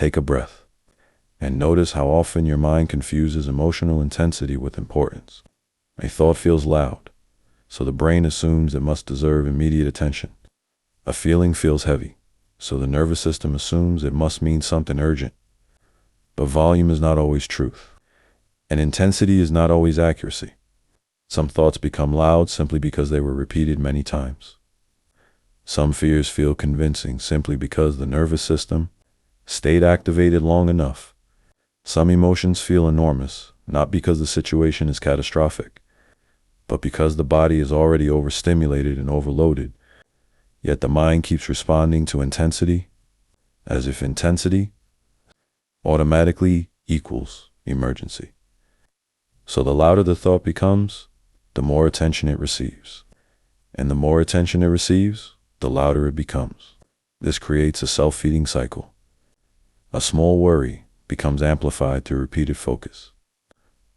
Take a breath and notice how often your mind confuses emotional intensity with importance. A thought feels loud, so the brain assumes it must deserve immediate attention. A feeling feels heavy, so the nervous system assumes it must mean something urgent. But volume is not always truth, and intensity is not always accuracy. Some thoughts become loud simply because they were repeated many times. Some fears feel convincing simply because the nervous system stayed activated long enough. Some emotions feel enormous, not because the situation is catastrophic, but because the body is already overstimulated and overloaded. Yet the mind keeps responding to intensity, as if intensity automatically equals emergency. So the louder the thought becomes, the more attention it receives. And the more attention it receives, the louder it becomes. This creates a self-feeding cycle. A small worry becomes amplified through repeated focus.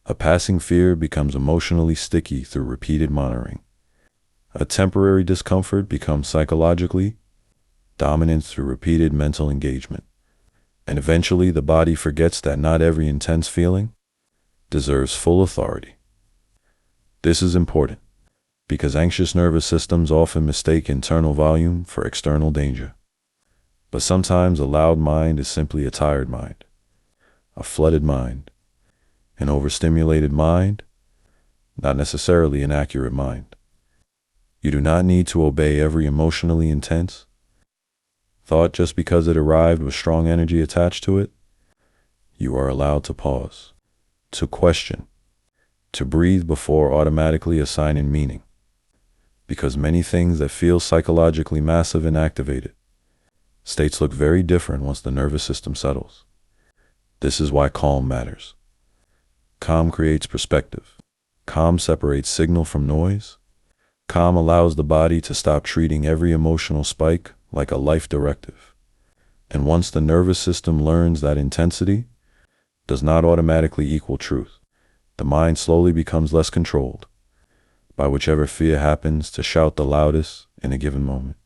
A passing fear becomes emotionally sticky through repeated monitoring. A temporary discomfort becomes psychologically dominant through repeated mental engagement. And eventually the body forgets that not every intense feeling deserves full authority. This is important because anxious nervous systems often mistake internal volume for external danger. But sometimes a loud mind is simply a tired mind, a flooded mind, an overstimulated mind, not necessarily an accurate mind. You do not need to obey every emotionally intense thought just because it arrived with strong energy attached to it. You are allowed to pause, to question, to breathe before automatically assigning meaning. Because many things that feel psychologically massive and activated states look very different once the nervous system settles. This is why calm matters. Calm creates perspective. Calm separates signal from noise. Calm allows the body to stop treating every emotional spike like a life directive. And once the nervous system learns that intensity does not automatically equal truth, the mind slowly becomes less controlled by whichever fear happens to shout the loudest in a given moment.